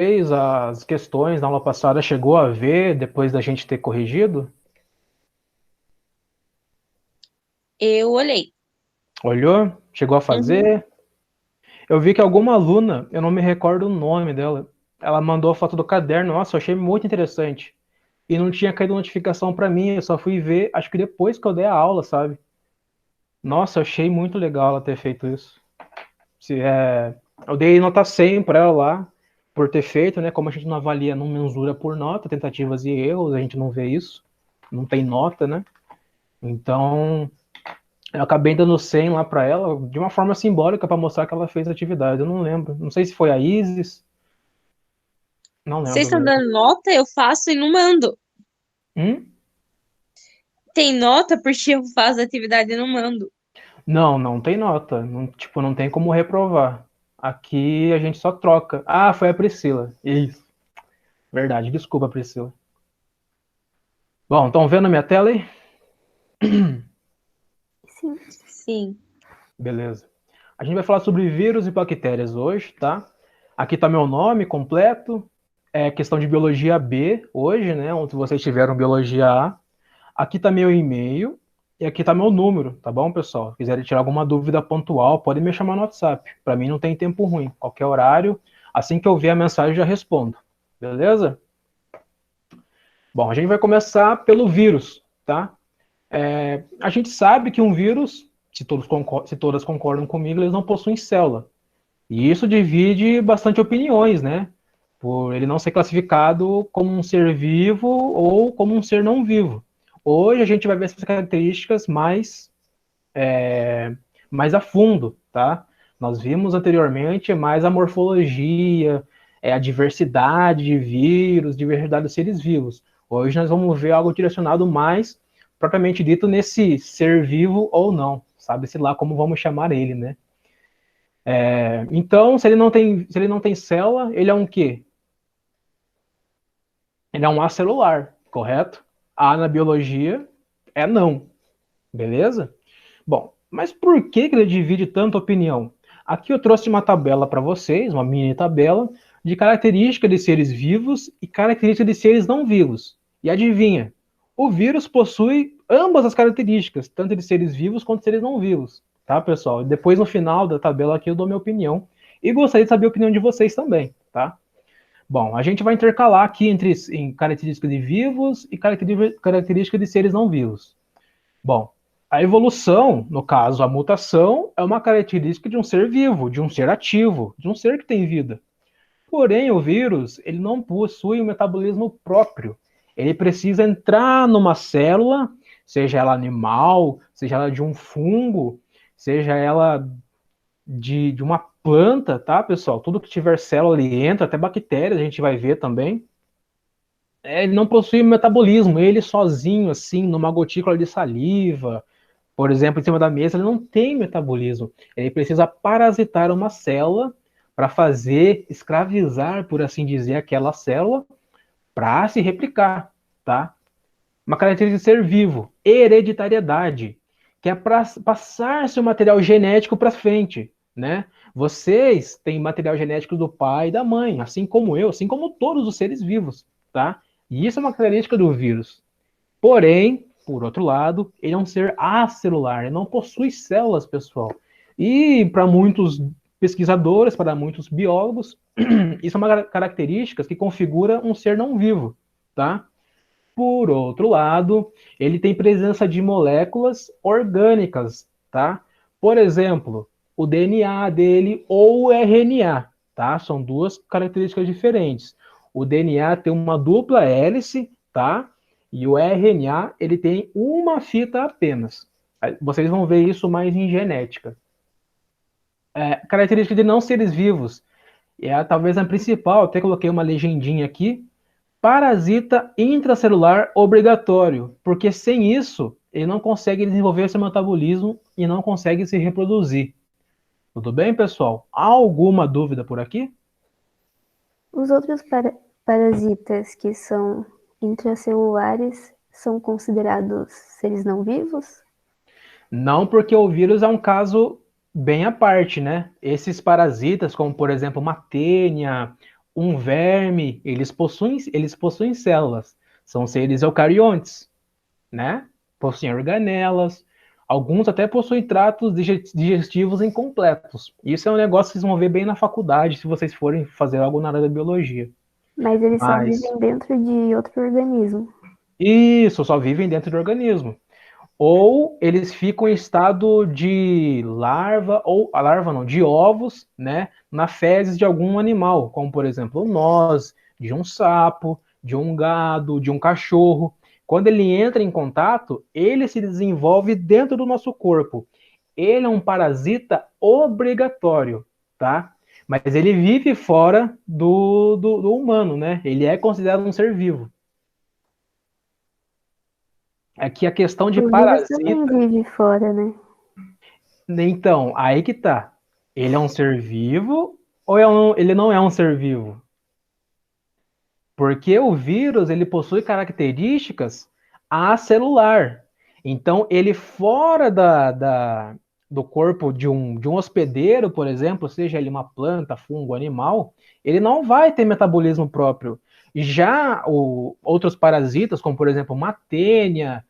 fez as questões na aula passada, chegou a ver depois da gente ter corrigido? Eu olhei. Olhou? Chegou a Uhum. fazer? Eu vi que alguma aluna, eu não me recordo o nome dela, ela mandou a foto do caderno. Nossa, eu achei muito interessante. E não tinha caído notificação pra mim, eu só fui ver, acho que depois que eu dei a aula, sabe? Nossa, eu achei muito legal ela ter feito isso. Eu dei nota 100 pra ela lá, por ter feito, né? Como a gente não avalia, não mensura por nota, tentativas e erros, a gente não vê isso. Não tem nota, né? Então, eu acabei dando 100 lá pra ela, de uma forma simbólica, pra mostrar que ela fez a atividade. Eu não lembro. Não sei se foi a Isis, não Vocês lembro estão mesmo. dando nota, eu faço e não mando. Hum? Tem nota porque eu faço a atividade e não mando. Não, não tem nota. Não, tipo, não tem como reprovar. Aqui a gente só troca. Ah, foi a Priscila. Isso. Verdade. Desculpa, Priscila. Bom, estão vendo a minha tela aí? Sim. Sim. Beleza. A gente vai falar sobre vírus e bactérias hoje, tá? Aqui está meu nome completo. É questão de biologia B hoje, né? Onde vocês tiveram biologia A. Aqui está meu e-mail e aqui está meu número, tá bom, pessoal? Se quiserem tirar alguma dúvida pontual, podem me chamar no WhatsApp. Para mim não tem tempo ruim. Qualquer horário, assim que eu ver a mensagem, eu já respondo. Beleza? Bom, a gente vai começar pelo vírus, tá? A gente sabe que um vírus, se todas concordam comigo, eles não possuem célula. E isso divide bastante opiniões, né? Por ele não ser classificado como um ser vivo ou como um ser não vivo. Hoje a gente vai ver essas características mais a fundo, tá? Nós vimos anteriormente mais a morfologia, a diversidade de vírus, diversidade de seres vivos. Hoje nós vamos ver algo direcionado mais, propriamente dito, nesse ser vivo ou não, sabe-se lá como vamos chamar ele, né? Então, se ele não tem célula, ele é um quê? Ele é um acelular, correto? A na biologia é não, beleza? Bom, mas por que ele divide tanta opinião? Aqui eu trouxe uma tabela para vocês, uma mini tabela, de características de seres vivos e características de seres não vivos. E adivinha? O vírus possui ambas as características, tanto de seres vivos quanto de seres não vivos. Tá, pessoal? Depois, no final da tabela aqui, eu dou minha opinião. E gostaria de saber a opinião de vocês também, tá? Bom, a gente vai intercalar aqui em características de vivos e características de seres não vivos. Bom, a evolução, no caso, a mutação, é uma característica de um ser vivo, de um ser ativo, de um ser que tem vida. Porém, o vírus, ele não possui um metabolismo próprio. Ele precisa entrar numa célula, seja ela animal, seja ela de um fungo, seja ela de uma planta, tá, pessoal? Tudo que tiver célula ali entra, até bactérias a gente vai ver também. Ele não possui metabolismo, ele sozinho, assim, numa gotícula de saliva, por exemplo, em cima da mesa, ele não tem metabolismo. Ele precisa parasitar uma célula para fazer escravizar, por assim dizer, aquela célula para se replicar, tá? Uma característica de ser vivo, hereditariedade, que é para passar seu material genético para frente, né? Vocês têm material genético do pai e da mãe, assim como eu, assim como todos os seres vivos, tá? E isso é uma característica do vírus. Porém, por outro lado, ele é um ser acelular, ele não possui células, pessoal. E para muitos pesquisadores, para muitos biólogos, isso é uma característica que configura um ser não vivo, tá? Por outro lado, ele tem presença de moléculas orgânicas, tá? Por exemplo, o DNA dele ou o RNA, tá? São duas características diferentes. O DNA tem uma dupla hélice, tá? E o RNA, ele tem uma fita apenas. Vocês vão ver isso mais em genética. Característica de não seres vivos. Talvez a principal, até coloquei uma legendinha aqui, parasita intracelular obrigatório, porque sem isso ele não consegue desenvolver seu metabolismo e não consegue se reproduzir. Tudo bem, pessoal? Há alguma dúvida por aqui? Os outros parasitas que são intracelulares são considerados seres não vivos? Não, porque o vírus é um caso bem à parte, né? Esses parasitas, como por exemplo uma tênia Um verme, eles possuem células. São seres eucariontes, né? Possuem organelas. Alguns até possuem tratos digestivos incompletos. Isso é um negócio que vocês vão ver bem na faculdade, se vocês forem fazer algo na área da biologia. Mas eles só Mas vivem dentro de outro organismo. isso, só vivem dentro do organismo. Ou eles ficam em estado de larva, ou a larva não, de ovos, né, na fezes de algum animal, como por exemplo nós, de um sapo, de um gado, de um cachorro. Quando ele entra em contato, ele se desenvolve dentro do nosso corpo. Ele é um parasita obrigatório, tá? Mas ele vive fora do humano, né? Ele é considerado um ser vivo. Aqui a questão de O vírus também parasita. vive fora, né? Então, aí que tá. Ele é um ser vivo ou ele não é um ser vivo? Porque o vírus, ele possui características acelular. Então, ele fora do corpo de um hospedeiro, por exemplo, seja ele uma planta, fungo, animal, ele não vai ter metabolismo próprio. Já outros parasitas, como por exemplo, uma tênia,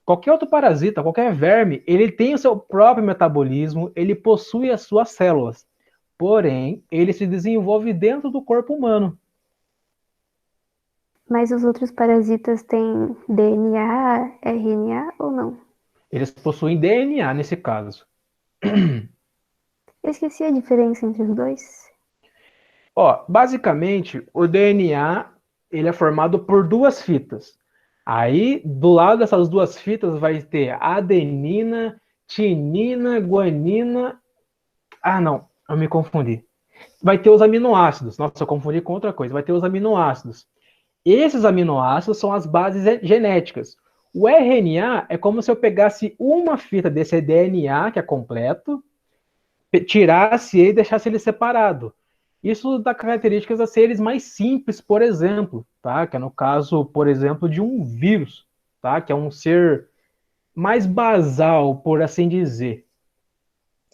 qualquer outro parasita, qualquer verme, ele tem o seu próprio metabolismo, ele possui as suas células. Porém, ele se desenvolve dentro do corpo humano. Mas os outros parasitas têm DNA, RNA ou não? Eles possuem DNA nesse caso. Eu esqueci a diferença entre os dois. Ó, basicamente, o DNA ele é formado por duas fitas. Aí, do lado dessas duas fitas, vai ter adenina, timina, guanina. Ah, não, eu me confundi. Vai ter os aminoácidos. Nossa, eu confundi com outra coisa. Vai ter os aminoácidos. Esses aminoácidos são as bases genéticas. O RNA é como se eu pegasse uma fita desse DNA, que é completo, tirasse ele e deixasse ele separado. Isso dá características a seres mais simples, por exemplo, tá? Que é no caso, por exemplo, de um vírus, tá? Que é um ser mais basal, por assim dizer.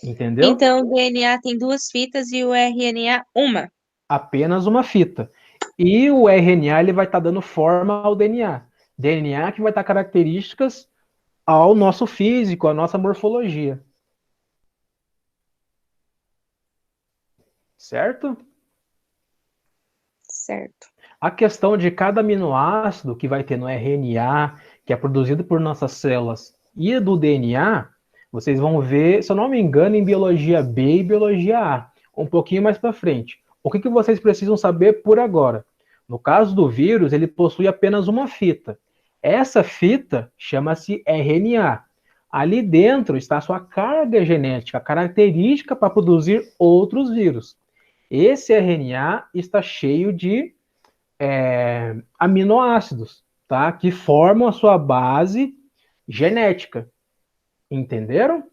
Entendeu? Então, o DNA tem duas fitas e o RNA uma. Apenas uma fita. E o RNA ele vai estar dando forma ao DNA. DNA que vai estar características ao nosso físico, à nossa morfologia. Certo? Certo. A questão de cada aminoácido que vai ter no RNA, que é produzido por nossas células, e do DNA, vocês vão ver, se eu não me engano, em biologia B e biologia A, um pouquinho mais para frente. O que vocês precisam saber por agora? No caso do vírus, ele possui apenas uma fita. Essa fita chama-se RNA. Ali dentro está a sua carga genética, característica para produzir outros vírus. Esse RNA está cheio de aminoácidos, tá? Que formam a sua base genética. Entenderam?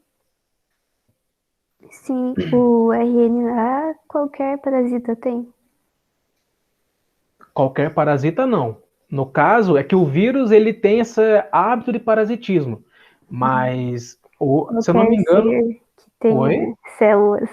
Sim, o RNA qualquer parasita tem. Qualquer parasita não. No caso, é que o vírus ele tem esse hábito de parasitismo. Mas, se eu não me Qualquer engano, ser que tenha oi? células.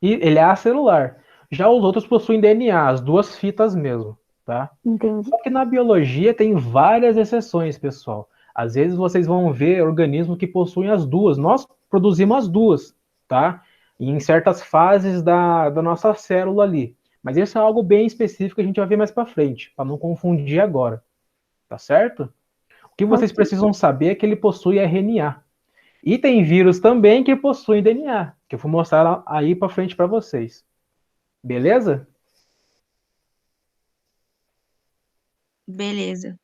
E ele é acelular. Já os outros possuem DNA, as duas fitas mesmo, tá? Entendi. Só que na biologia tem várias exceções, pessoal. Às vezes vocês vão ver organismos que possuem as duas. Nós produzimos as duas, tá? Em certas fases da nossa célula ali. Mas isso é algo bem específico que a gente vai ver mais para frente, para não confundir agora. Tá certo? O que vocês Ok. precisam saber é que ele possui RNA. E tem vírus também que possuem DNA, que eu vou mostrar aí para frente para vocês. Beleza? Beleza.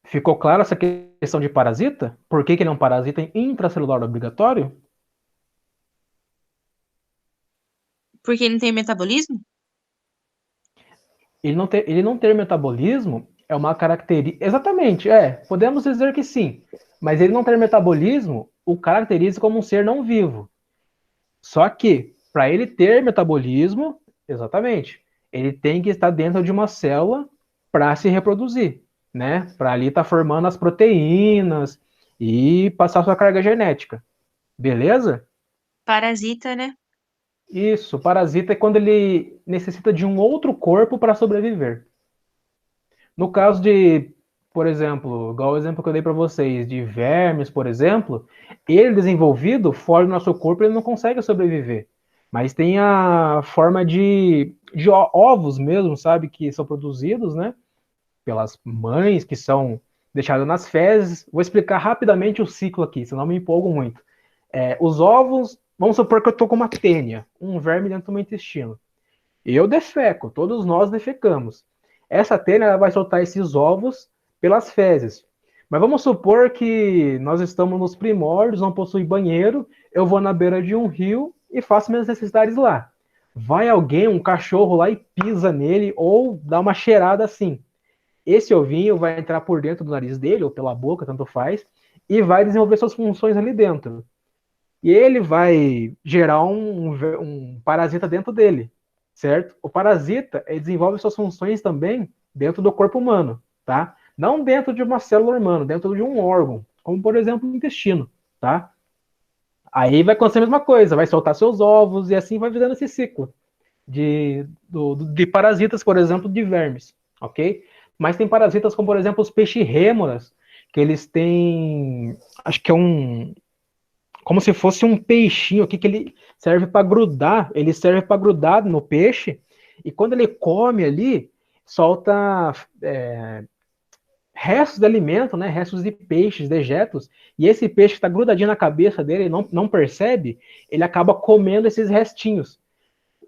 Ficou claro essa questão de parasita? Por que ele é um parasita intracelular obrigatório? Porque não tem metabolismo? Ele não ter metabolismo é uma característica. Exatamente, podemos dizer que sim. Mas ele não ter metabolismo o caracteriza como um ser não vivo. Só que, para ele ter metabolismo, exatamente, ele tem que estar dentro de uma célula para se reproduzir, né? Para ali estar formando as proteínas e passar sua carga genética. Beleza? Parasita, né? Isso, parasita é quando ele necessita de um outro corpo para sobreviver. No caso de, por exemplo, igual o exemplo que eu dei para vocês, de vermes, por exemplo, ele desenvolvido, fora do nosso corpo, ele não consegue sobreviver. Mas tem a forma de ovos mesmo, sabe, que são produzidos, né, pelas mães, que são deixadas nas fezes. Vou explicar rapidamente o ciclo aqui, senão me empolgo muito. Os ovos, vamos supor que eu estou com uma tênia, um verme dentro do meu intestino. Eu defeco, todos nós defecamos. Essa tênia ela vai soltar esses ovos pelas fezes. Mas vamos supor que nós estamos nos primórdios, não possui banheiro, eu vou na beira de um rio e faço minhas necessidades lá. Vai alguém, um cachorro lá e pisa nele ou dá uma cheirada assim. Esse ovinho vai entrar por dentro do nariz dele ou pela boca, tanto faz, e vai desenvolver suas funções ali dentro. E ele vai gerar um parasita dentro dele, certo? O parasita desenvolve suas funções também dentro do corpo humano, tá? Não dentro de uma célula humana, dentro de um órgão, como por exemplo o intestino, tá? Aí vai acontecer a mesma coisa, vai soltar seus ovos e assim vai virando esse ciclo de parasitas, por exemplo, de vermes, ok? Mas tem parasitas como, por exemplo, os peixes-rêmoras, que eles têm, acho que é como se fosse um peixinho aqui que ele serve para grudar no peixe, e quando ele come ali, solta restos de alimento, né, restos de peixes, dejetos, e esse peixe que está grudadinho na cabeça dele, ele não percebe, ele acaba comendo esses restinhos.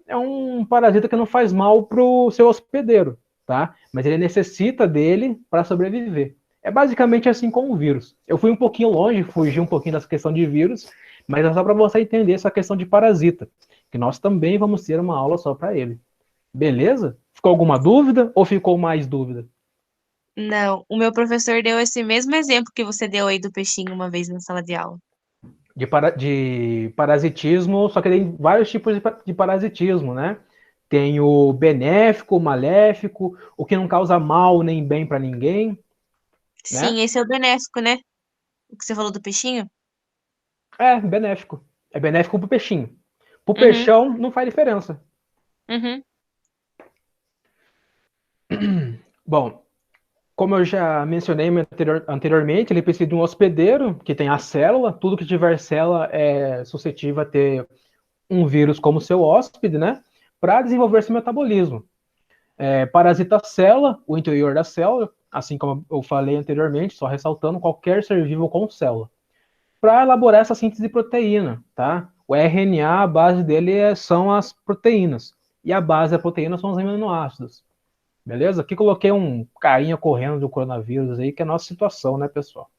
É um parasita que não faz mal para o seu hospedeiro, tá? Mas ele necessita dele para sobreviver. É basicamente assim com o vírus. Eu fui um pouquinho longe, fugi um pouquinho dessa questão de vírus, mas é só para você entender essa questão de parasita, que nós também vamos ter uma aula só para ele. Beleza? Ficou alguma dúvida ou ficou mais dúvida? Não, o meu professor deu esse mesmo exemplo que você deu aí do peixinho uma vez na sala de aula. De parasitismo, só que tem vários tipos de parasitismo, né? Tem o benéfico, o maléfico, o que não causa mal nem bem para ninguém, né? Sim, esse é o benéfico, né? O que você falou do peixinho? É benéfico. É benéfico pro peixinho. Pro Uhum, peixão não faz diferença. uhum. Bom, como eu já mencionei anteriormente, ele precisa de um hospedeiro que tem a célula. Tudo que tiver célula é suscetível a ter um vírus como seu hóspede, né? Para desenvolver esse metabolismo. Parasita a célula, o interior da célula, assim como eu falei anteriormente, só ressaltando qualquer ser vivo com célula. Para elaborar essa síntese de proteína, tá? O RNA, a base dele são as proteínas. E a base da proteína são os aminoácidos. Beleza? Aqui coloquei um carinha correndo do coronavírus aí, que é a nossa situação, né, pessoal?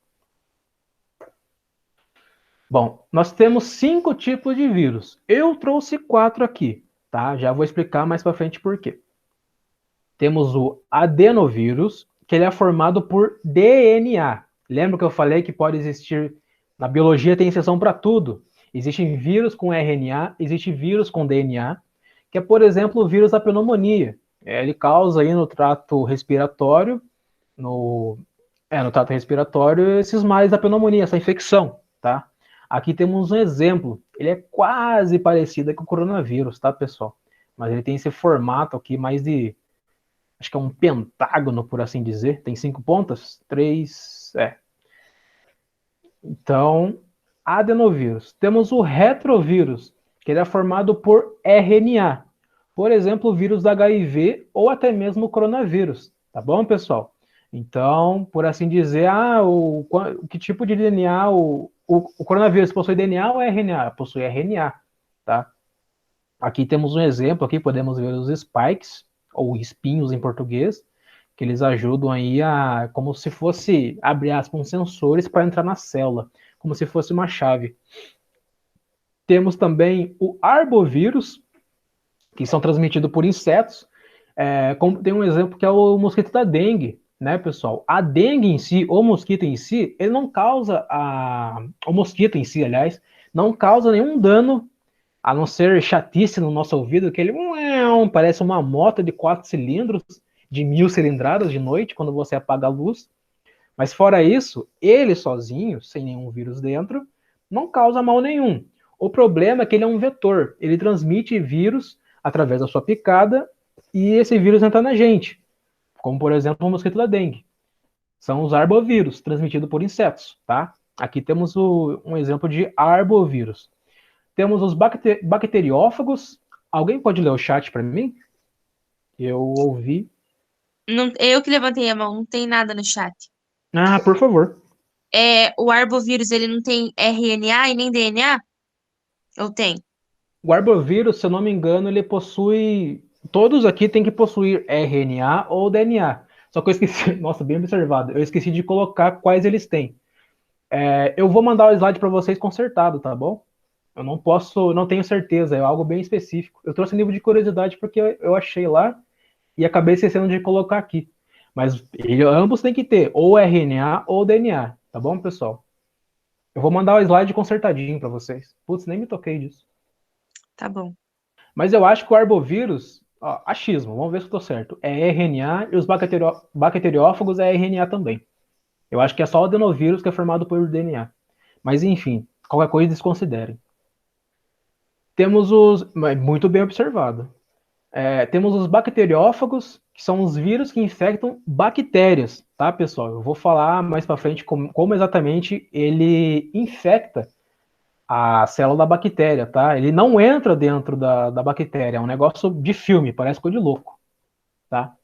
Bom, nós temos 5 tipos de vírus. Eu trouxe 4 aqui, tá? Já vou explicar mais para frente por quê. Temos o adenovírus, que ele é formado por DNA. Lembra que eu falei que pode existir, na biologia tem exceção para tudo. Existem vírus com RNA, existe vírus com DNA, que é, por exemplo, o vírus da pneumonia. Ele causa aí no trato respiratório, no trato respiratório, esses males da pneumonia, essa infecção, tá? Aqui temos um exemplo. Ele é quase parecido com o coronavírus, tá, pessoal? Mas ele tem esse formato aqui mais de, acho que é um pentágono, por assim dizer. Tem 5 pontas? 3, Então, adenovírus. Temos o retrovírus, que ele é formado por RNA. Por exemplo, o vírus da HIV ou até mesmo o coronavírus. Tá bom, pessoal? Então, por assim dizer, que tipo de DNA o coronavírus possui DNA ou RNA? Possui RNA, tá? Aqui temos um exemplo, aqui podemos ver os spikes, ou espinhos em português, que eles ajudam aí como se fosse, abre aspas, sensores para entrar na célula, como se fosse uma chave. Temos também o arbovírus, que são transmitidos por insetos. Tem um exemplo que é o mosquito da dengue, né, pessoal? A dengue em si, o mosquito em si, ele não causa o mosquito em si, aliás, não causa nenhum dano, a não ser chatice no nosso ouvido, que ele parece uma moto de 4 cilindros, de 1000 cilindradas de noite, quando você apaga a luz. Mas fora isso, ele sozinho, sem nenhum vírus dentro, não causa mal nenhum. O problema é que ele é um vetor, ele transmite vírus através da sua picada e esse vírus entra na gente, como por exemplo o mosquito da dengue. São os arbovírus, transmitidos por insetos, tá? Aqui temos um exemplo de arbovírus. Temos os bacteriófagos. Alguém pode ler o chat para mim? Eu ouvi. Não, eu que levantei a mão, não tem nada no chat. Ah, por favor. O arbovírus, ele não tem RNA e nem DNA? Ou tem? O arbovírus, se eu não me engano, ele possui. Todos aqui têm que possuir RNA ou DNA. Só que eu esqueci. Nossa, bem observado. Eu esqueci de colocar quais eles têm. Eu vou mandar o slide para vocês consertado, tá bom? Eu não posso, não tenho certeza, é algo bem específico. Eu trouxe nível de curiosidade porque eu achei lá e acabei esquecendo de colocar aqui. Mas ambos têm que ter ou RNA ou DNA, tá bom, pessoal? Eu vou mandar o slide consertadinho para vocês. Putz, nem me toquei disso. Tá bom. Mas eu acho que o arbovírus, ó, achismo, vamos ver se eu tô certo, é RNA e os bacteriófagos é RNA também. Eu acho que é só o adenovírus que é formado por DNA. Mas enfim, qualquer coisa desconsiderem. Temos muito bem observado. Temos os bacteriófagos, que são os vírus que infectam bactérias, tá, pessoal? Eu vou falar mais para frente como exatamente ele infecta a célula da bactéria, tá? Ele não entra dentro da bactéria, é um negócio de filme, parece coisa de louco, tá?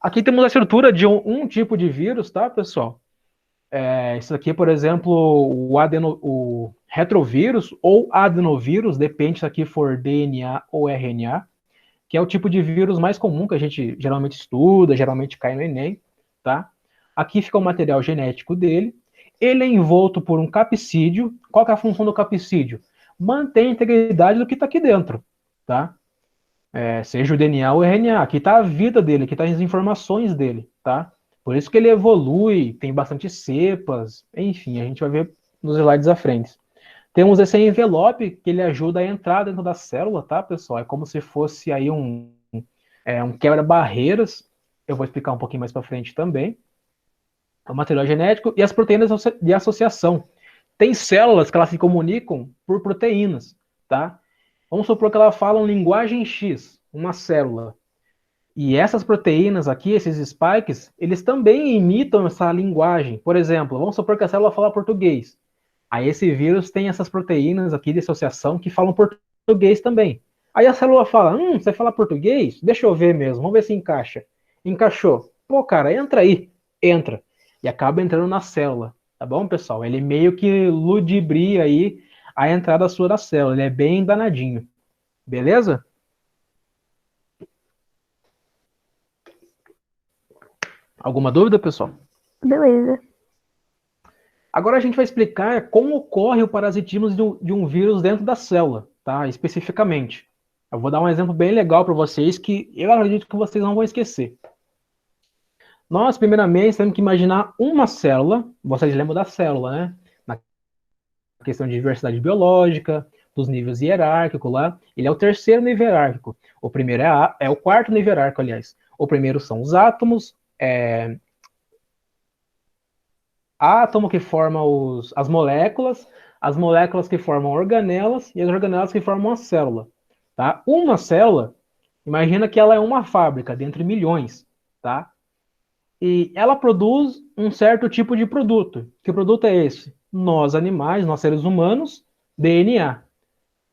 Aqui temos a estrutura de um tipo de vírus, tá, pessoal? Isso aqui, por exemplo, o retrovírus ou adenovírus, depende se aqui for DNA ou RNA, que é o tipo de vírus mais comum que a gente geralmente estuda, geralmente cai no Enem, tá? Aqui fica o material genético dele. Ele é envolto por um capsídeo. Qual que é a função do capsídeo? Mantém a integridade do que está aqui dentro, tá? Seja o DNA ou o RNA. Aqui está a vida dele, aqui está as informações dele, tá? Por isso que ele evolui, tem bastante cepas, enfim, a gente vai ver nos slides à frente. Temos esse envelope que ele ajuda a entrar dentro da célula, tá, pessoal? É como se fosse aí um quebra-barreiras. Eu vou explicar um pouquinho mais para frente também. O material genético e as proteínas de associação. Tem células que elas se comunicam por proteínas, tá? Vamos supor que ela fala uma linguagem X, uma célula. E essas proteínas aqui, esses spikes, eles também imitam essa linguagem. Por exemplo, vamos supor que a célula fala português. Aí esse vírus tem essas proteínas aqui de associação que falam português também. Aí a célula fala, você fala português? Deixa eu ver mesmo, vamos ver se encaixa. Encaixou. Pô, cara, entra aí. Entra. E acaba entrando na célula. Tá bom, pessoal? Ele meio que ludibria aí a entrada sua da célula. Ele é bem danadinho. Beleza? Alguma dúvida, pessoal? Beleza. Agora a gente vai explicar como ocorre o parasitismo de um vírus dentro da célula, tá? Especificamente. Eu vou dar um exemplo bem legal para vocês que eu acredito que vocês não vão esquecer. Nós, primeiramente, temos que imaginar uma célula. Vocês lembram da célula, né? Na questão de diversidade biológica, dos níveis hierárquicos lá. Ele é o terceiro nível hierárquico. O primeiro é o quarto nível hierárquico, aliás. O primeiro são os átomos, átomo que forma as moléculas que formam organelas e as organelas que formam a célula. Tá? Uma célula, imagina que ela é uma fábrica dentre milhões, tá? E ela produz um certo tipo de produto. Que produto é esse? Nós, animais, nós seres humanos, DNA.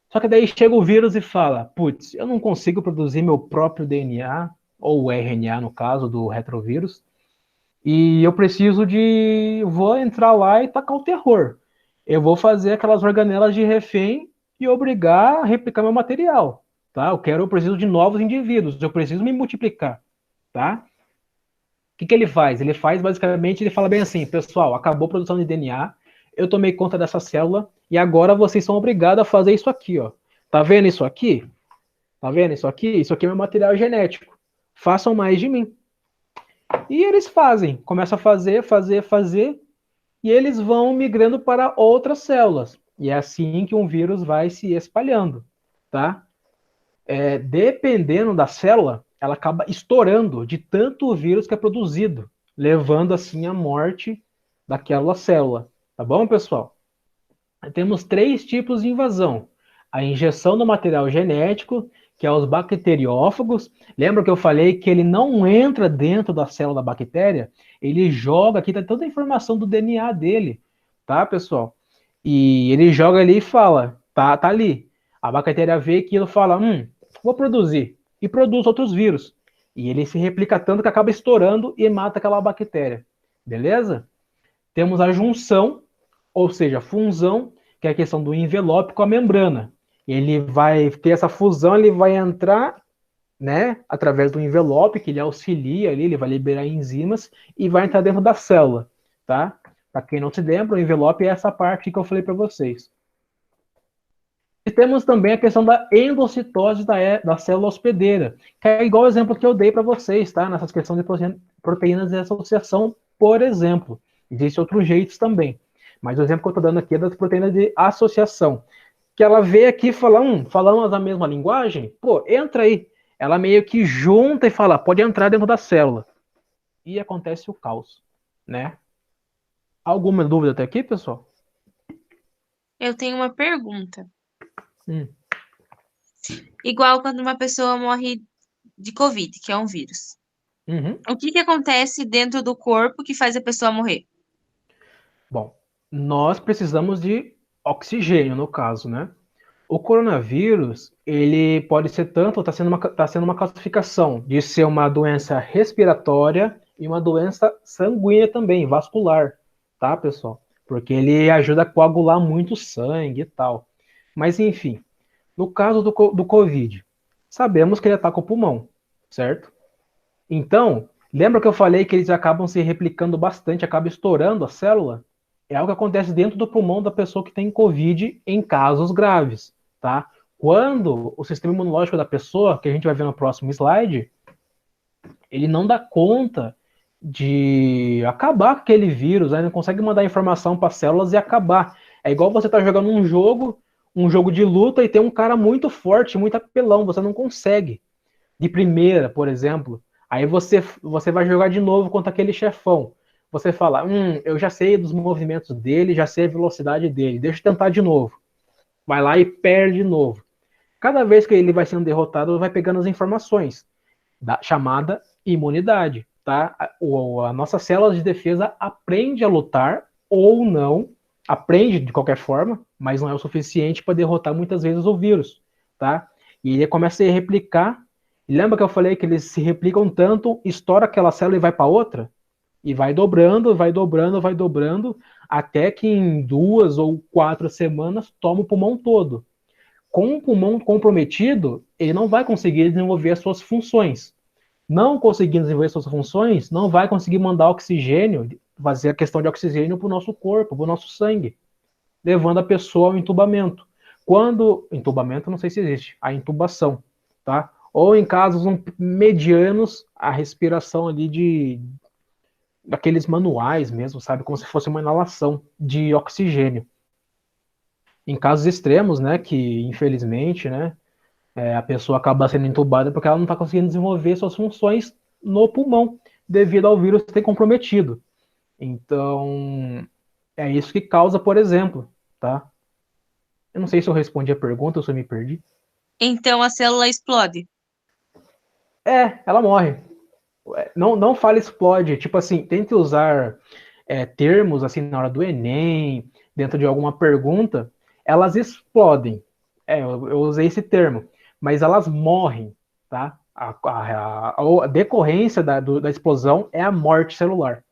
Só que daí chega o vírus e fala, putz, eu não consigo produzir meu próprio DNA, ou RNA no caso do retrovírus, e eu preciso vou entrar lá e tacar o terror. Eu vou fazer aquelas organelas de refém e obrigar a replicar meu material, tá? Eu preciso de novos indivíduos, eu preciso me multiplicar, tá? O que ele faz? Ele fala bem assim, pessoal, acabou a produção de DNA, eu tomei conta dessa célula e agora vocês são obrigados a fazer isso aqui, ó. Tá vendo isso aqui? Tá vendo isso aqui? Isso aqui é meu material genético. Façam mais de mim. E eles começam a fazer, e eles vão migrando para outras células. E é assim que um vírus vai se espalhando, tá? Dependendo da célula, ela acaba estourando de tanto vírus que é produzido, levando assim à morte daquela célula. Tá bom, pessoal? Temos 3 tipos de invasão. A injeção do material genético, que é os bacteriófagos. Lembra que eu falei que ele não entra dentro da célula da bactéria? Ele joga, aqui tá toda a informação do DNA dele, tá, pessoal? E ele joga ali e fala, tá ali. A bactéria vê aquilo e fala, vou produzir. E produz outros vírus. E ele se replica tanto que acaba estourando e mata aquela bactéria. Beleza? Temos a junção, ou seja, a fusão, que é a questão do envelope com a membrana. Ele vai ter essa fusão, ele vai entrar, né, através do envelope, que ele auxilia ali, ele vai liberar enzimas e vai entrar dentro da célula, tá? Para quem não se lembra, o envelope é essa parte que eu falei para vocês. E temos também a questão da endocitose da célula hospedeira, que é igual o exemplo que eu dei para vocês, tá? Nessas questões de proteínas de associação, por exemplo. Existem outros jeitos também. Mas o exemplo que eu estou dando aqui é das proteínas de associação. Que ela vê aqui e fala, falamos a mesma linguagem? Pô, entra aí. Ela meio que junta e fala, pode entrar dentro da célula. E acontece o caos, né? Alguma dúvida até aqui, pessoal? Eu tenho uma pergunta. Hum. Igual quando uma pessoa morre de Covid, que é um vírus. Uhum. O que que acontece dentro do corpo que faz a pessoa morrer? Bom, nós precisamos de oxigênio, no caso, né? O coronavírus, ele pode ser tanto, tá sendo uma classificação de ser uma doença respiratória e uma doença sanguínea também, vascular, tá, pessoal? Porque ele ajuda a coagular muito sangue e tal. Mas, enfim, no caso do Covid, sabemos que ele ataca o pulmão, certo? Então, lembra que eu falei que eles acabam se replicando bastante, acaba estourando a célula? É algo que acontece dentro do pulmão da pessoa que tem Covid em casos graves, tá? Quando o sistema imunológico da pessoa, que a gente vai ver no próximo slide, ele não dá conta de acabar com aquele vírus, né? Não consegue mandar informação para as células e acabar. É igual você tá jogando um jogo de luta e tem um cara muito forte, muito apelão, você não consegue de primeira, por exemplo. Aí você vai jogar de novo contra aquele chefão. Você fala, eu já sei dos movimentos dele, já sei a velocidade dele, deixa eu tentar de novo. Vai lá e perde de novo. Cada vez que ele vai sendo derrotado, vai pegando as informações da chamada imunidade, tá? A nossa célula de defesa aprende a lutar ou não, aprende de qualquer forma, mas não é o suficiente para derrotar muitas vezes o vírus, tá? E ele começa a se replicar. E lembra que eu falei que eles se replicam tanto, estoura aquela célula e vai para outra? E vai dobrando, vai dobrando, vai dobrando, até que em 2 ou 4 semanas toma o pulmão todo. Com o pulmão comprometido, ele não vai conseguir desenvolver as suas funções. Não conseguindo desenvolver suas funções, não vai conseguir mandar oxigênio, fazer a questão de oxigênio para o nosso corpo, para o nosso sangue, levando a pessoa ao entubamento. Quando entubamento, não sei se existe, a intubação, tá? Ou em casos medianos, a respiração ali daqueles manuais mesmo, sabe, como se fosse uma inalação de oxigênio. Em casos extremos, né, que infelizmente, né, a pessoa acaba sendo entubada porque ela não está conseguindo desenvolver suas funções no pulmão, devido ao vírus ter comprometido. Então, é isso que causa, por exemplo, tá? Eu não sei se eu respondi a pergunta ou se eu me perdi. Então a célula explode. Ela morre. Não fale explode. Tipo assim, tente usar termos assim na hora do Enem, dentro de alguma pergunta, elas explodem. Eu usei esse termo, mas elas morrem, tá? A decorrência da explosão é a morte celular.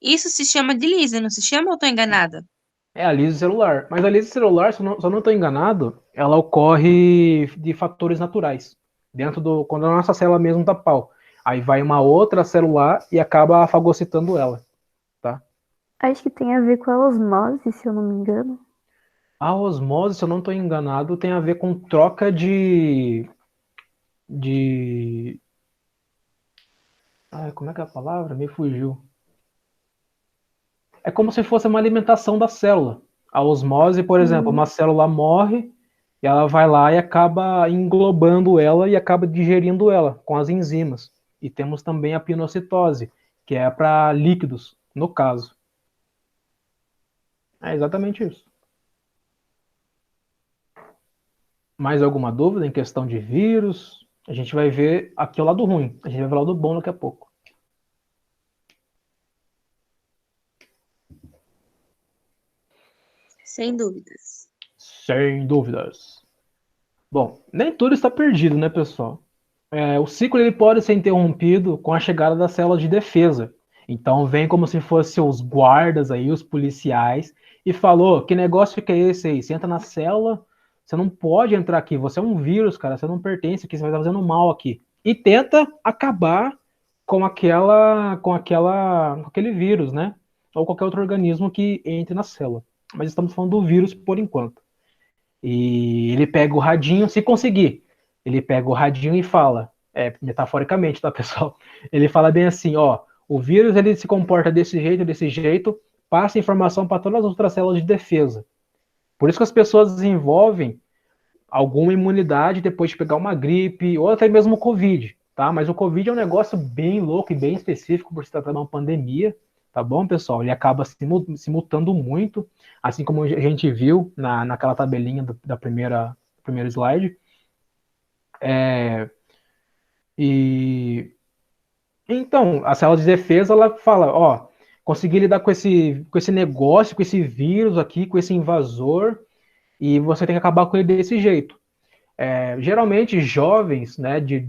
Isso se chama de lise, não se chama ou tô enganada? É a lise celular. Mas a lise celular, se eu não estou enganado, ela ocorre de fatores naturais. Quando a nossa célula mesmo tá pau. Aí vai uma outra celular e acaba fagocitando ela, tá? Acho que tem a ver com a osmose, se eu não me engano. A osmose, se eu não estou enganado, tem a ver com troca de... Ai, como é que é a palavra? Me fugiu. É como se fosse uma alimentação da célula. A osmose, por exemplo, uma célula morre e ela vai lá e acaba englobando ela e acaba digerindo ela com as enzimas. E temos também a pinocitose, que é para líquidos, no caso. É exatamente isso. Mais alguma dúvida em questão de vírus? A gente vai ver aqui o lado ruim. A gente vai ver o lado bom daqui a pouco. Sem dúvidas. Sem dúvidas. Bom, nem tudo está perdido, né, pessoal? O ciclo ele pode ser interrompido com a chegada das células de defesa. Então vem como se fossem os guardas aí, os policiais, e falou: que negócio que é esse aí? Você entra na célula, você não pode entrar aqui, você é um vírus, cara, você não pertence aqui, você vai estar fazendo mal aqui. E tenta acabar com aquele vírus, né? Ou qualquer outro organismo que entre na célula. Mas estamos falando do vírus por enquanto. E ele pega o radinho, se conseguir, ele pega o radinho e fala, metaforicamente, tá, pessoal? Ele fala bem assim, ó, o vírus ele se comporta desse jeito, passa informação para todas as outras células de defesa. Por isso que as pessoas desenvolvem alguma imunidade depois de pegar uma gripe ou até mesmo o Covid, tá? Mas o Covid é um negócio bem louco e bem específico por se tratar de uma pandemia, tá bom, pessoal? Ele acaba se mutando muito, assim como a gente viu naquela tabelinha da primeiro slide. E então, a célula de defesa, ela fala, ó, consegui lidar com esse negócio, com esse vírus aqui, com esse invasor, e você tem que acabar com ele desse jeito. Geralmente, jovens, né, de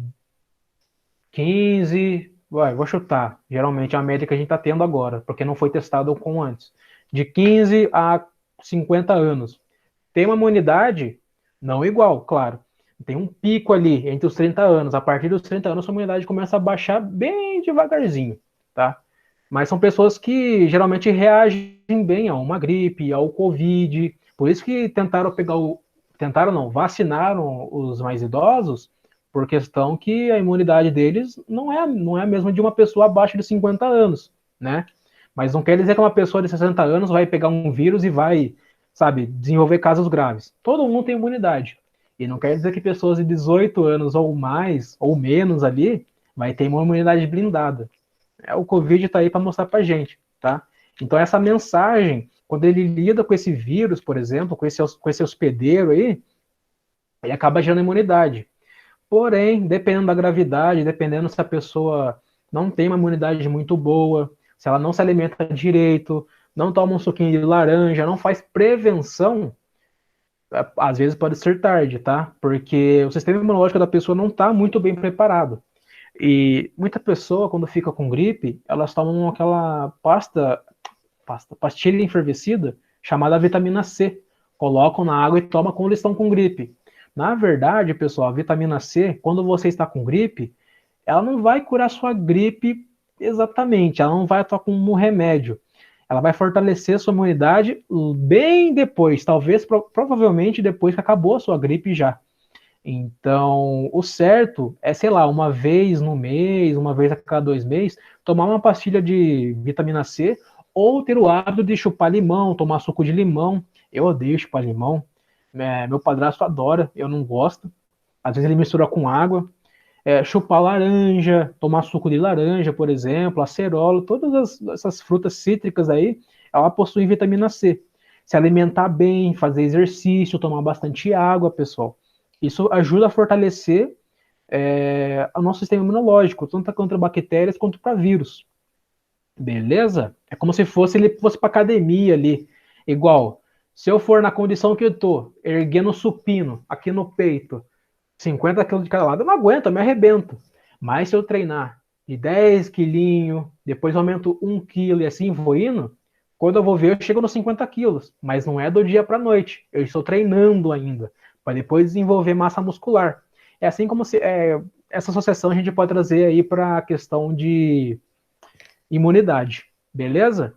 15, vou chutar, geralmente é a média que a gente está tendo agora, porque não foi testado com antes, de 15 a 50 anos. Tem uma imunidade não igual, claro. Tem um pico ali entre os 30 anos. A partir dos 30 anos, a imunidade começa a baixar bem devagarzinho, tá? Mas são pessoas que geralmente reagem bem a uma gripe, ao Covid. Por isso que vacinaram os mais idosos, por questão que a imunidade deles não é a mesma de uma pessoa abaixo de 50 anos, né? Mas não quer dizer que uma pessoa de 60 anos vai pegar um vírus e vai, sabe, desenvolver casos graves. Todo mundo tem imunidade. E não quer dizer que pessoas de 18 anos ou mais, ou menos ali, vai ter uma imunidade blindada. O Covid está aí para mostrar para gente, tá? Então essa mensagem, quando ele lida com esse vírus, por exemplo, com esse hospedeiro aí, ele acaba gerando imunidade. Porém, dependendo da gravidade, dependendo se a pessoa não tem uma imunidade muito boa, se ela não se alimenta direito, não toma um suquinho de laranja, não faz prevenção, às vezes pode ser tarde, tá? Porque o sistema imunológico da pessoa não está muito bem preparado. E muita pessoa, quando fica com gripe, elas tomam aquela pastilha enfervescida chamada vitamina C. Colocam na água e tomam quando eles estão com gripe. Na verdade, pessoal, a vitamina C, quando você está com gripe, ela não vai curar sua gripe exatamente, ela não vai atuar como um remédio. Ela vai fortalecer sua imunidade bem depois, talvez, provavelmente depois que acabou a sua gripe já. Então, o certo é, sei lá, uma vez no mês, uma vez a cada 2 meses, tomar uma pastilha de vitamina C ou ter o hábito de chupar limão, tomar suco de limão. Eu odeio chupar limão. Meu padrasto adora, eu não gosto. Às vezes ele mistura com água. Chupar laranja, tomar suco de laranja, por exemplo, acerola, todas essas frutas cítricas aí, ela possui vitamina C. Se alimentar bem, fazer exercício, tomar bastante água, pessoal. Isso ajuda a fortalecer o nosso sistema imunológico, tanto contra bactérias quanto para vírus. Beleza? É como se ele fosse para academia ali. Igual, se eu for na condição que eu tô, erguendo supino aqui no peito, 50 quilos de cada lado, eu não aguento, eu me arrebento. Mas se eu treinar de 10 quilinhos, depois aumento 1 quilo e assim vou indo, quando eu vou ver, eu chego nos 50 quilos. Mas não é do dia para a noite. Eu estou treinando ainda, para depois desenvolver massa muscular. É assim como essa associação a gente pode trazer aí para a questão de imunidade. Beleza?